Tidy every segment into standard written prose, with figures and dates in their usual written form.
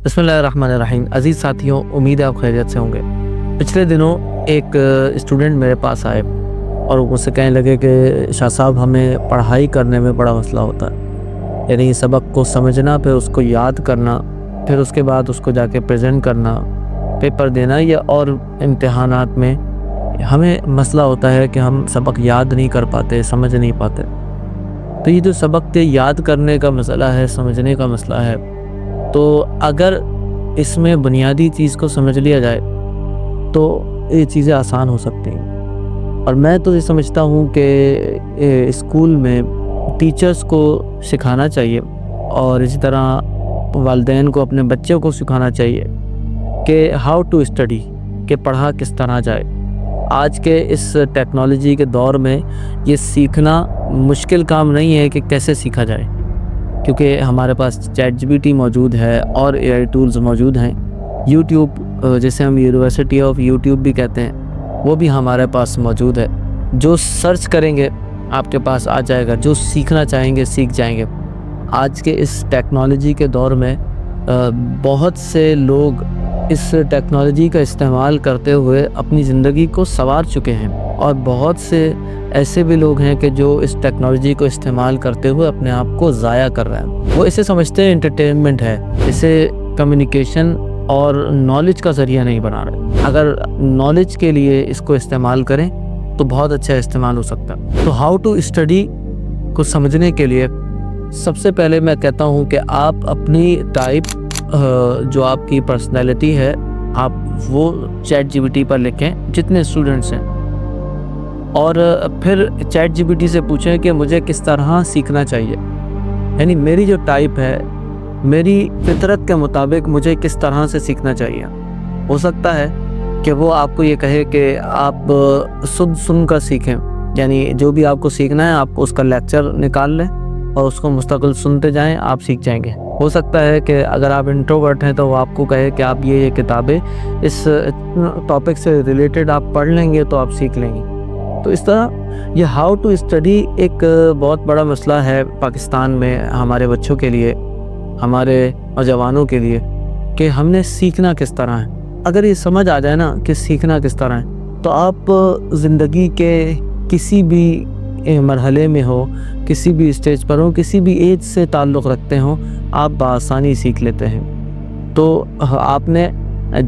بسم اللہ الرحمن الرحیم۔ عزیز ساتھیوں، امید ہے آپ خیریت سے ہوں گے۔ پچھلے دنوں ایک اسٹوڈنٹ میرے پاس آئے اور مجھ سے کہنے لگے کہ شاہ صاحب ہمیں پڑھائی کرنے میں بڑا مسئلہ ہوتا ہے، یعنی سبق کو سمجھنا، پھر اس کو یاد کرنا، پھر اس کے بعد اس کو جا کے پریزنٹ کرنا، پیپر دینا، یا اور امتحانات میں ہمیں مسئلہ ہوتا ہے کہ ہم سبق یاد نہیں کر پاتے، سمجھ نہیں پاتے۔ تو یہ جو سبق کے یاد کرنے کا مسئلہ ہے، سمجھنے کا مسئلہ ہے، تو اگر اس میں بنیادی چیز کو سمجھ لیا جائے تو یہ چیزیں آسان ہو سکتی ہیں۔ اور میں تو یہ سمجھتا ہوں کہ اسکول میں ٹیچرز کو سکھانا چاہیے، اور اسی طرح والدین کو اپنے بچوں کو سکھانا چاہیے کہ ہاؤ ٹو اسٹڈی، کہ پڑھا کس طرح جائے۔ آج کے اس ٹیکنالوجی کے دور میں یہ سیکھنا مشکل کام نہیں ہے کہ کیسے سیکھا جائے، کیونکہ ہمارے پاس چیٹ جی پی ٹی موجود ہے اور اے آئی ٹولز موجود ہیں۔ یوٹیوب، جسے ہم یونیورسٹی آف یوٹیوب بھی کہتے ہیں، وہ بھی ہمارے پاس موجود ہے۔ جو سرچ کریں گے آپ کے پاس آ جائے گا، جو سیکھنا چاہیں گے سیکھ جائیں گے۔ آج کے اس ٹیکنالوجی کے دور میں بہت سے لوگ اس ٹیکنالوجی کا استعمال کرتے ہوئے اپنی زندگی کو سنوار چکے ہیں، اور بہت سے ایسے بھی لوگ ہیں کہ جو اس ٹیکنالوجی کو استعمال کرتے ہوئے اپنے آپ کو ضائع کر رہے ہیں۔ وہ اسے سمجھتے ہیں انٹرٹینمنٹ ہے، اسے کمیونیکیشن اور نالج کا ذریعہ نہیں بنا رہے۔ اگر نالج کے لیے اس کو استعمال کریں تو بہت اچھا استعمال ہو سکتا ہے۔ تو ہاؤ ٹو اسٹڈی کو سمجھنے کے لیے سب سے پہلے میں کہتا ہوں کہ آپ اپنی ٹائپ، جو آپ کی پرسنالٹی ہے، آپ وہ چیٹ جی پی ٹی پر لکھیں، جتنے اسٹوڈنٹس ہیں، اور پھر چیٹ جی پی ٹی سے پوچھیں کہ مجھے کس طرح سیکھنا چاہیے، یعنی میری جو ٹائپ ہے، میری فطرت کے مطابق مجھے کس طرح سے سیکھنا چاہیے۔ ہو سکتا ہے کہ وہ آپ کو یہ کہے کہ آپ سن کر سیکھیں، یعنی جو بھی آپ کو سیکھنا ہے آپ اس کا لیکچر نکال لیں اور اس کو مستقل سنتے جائیں، آپ سیکھ جائیں گے۔ ہو سکتا ہے کہ اگر آپ انٹروورٹ ہیں تو وہ آپ کو کہے کہ آپ یہ کتابیں اس ٹاپک سے ریلیٹڈ آپ پڑھ لیں گے تو آپ سیکھ لیں گے۔ تو اس طرح یہ ہاؤ ٹو اسٹڈی ایک بہت بڑا مسئلہ ہے پاکستان میں، ہمارے بچوں کے لیے، ہمارے نوجوانوں کے لیے، کہ ہم نے سیکھنا کس طرح ہے۔ اگر یہ سمجھ آ جائے نا کہ سیکھنا کس طرح ہے، تو آپ زندگی کے کسی بھی مرحلے میں ہو، کسی بھی اسٹیج پر ہو، کسی بھی ایج سے تعلق رکھتے ہوں، آپ بآسانی سیکھ لیتے ہیں۔ تو آپ نے،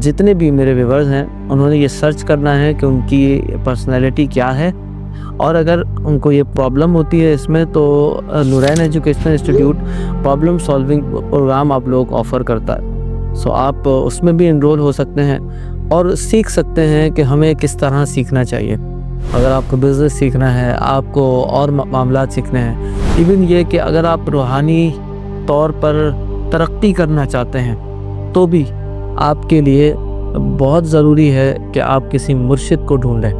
جتنے بھی میرے ویورز ہیں، انہوں نے یہ سرچ کرنا ہے کہ ان کی پرسنالٹی کیا ہے، اور اگر ان کو یہ پرابلم ہوتی ہے اس میں، تو Noreen educational institute problem solving program آپ لوگ آفر کرتا ہے۔ سو آپ اس میں بھی انرول ہو سکتے ہیں اور سیکھ سکتے ہیں کہ ہمیں کس طرح سیکھنا چاہیے۔ اگر آپ کو بزنس سیکھنا ہے، آپ کو اور معاملات سیکھنے ہیں، ایون یہ کہ اگر آپ روحانی طور پر ترقی کرنا چاہتے ہیں، تو بھی آپ کے لیے بہت ضروری ہے کہ آپ کسی مرشد کو ڈھونڈیں۔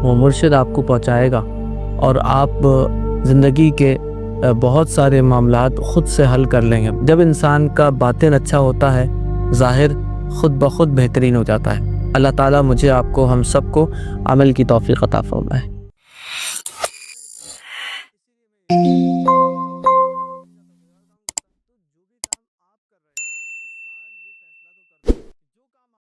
وہ مرشد آپ کو پہنچائے گا، اور آپ زندگی کے بہت سارے معاملات خود سے حل کر لیں گے۔ جب انسان کا باطن اچھا ہوتا ہے، ظاہر خود بخود بہترین ہو جاتا ہے۔ اللہ تعالیٰ مجھے، آپ کو، ہم سب کو عمل کی توفیق عطا فرمائے۔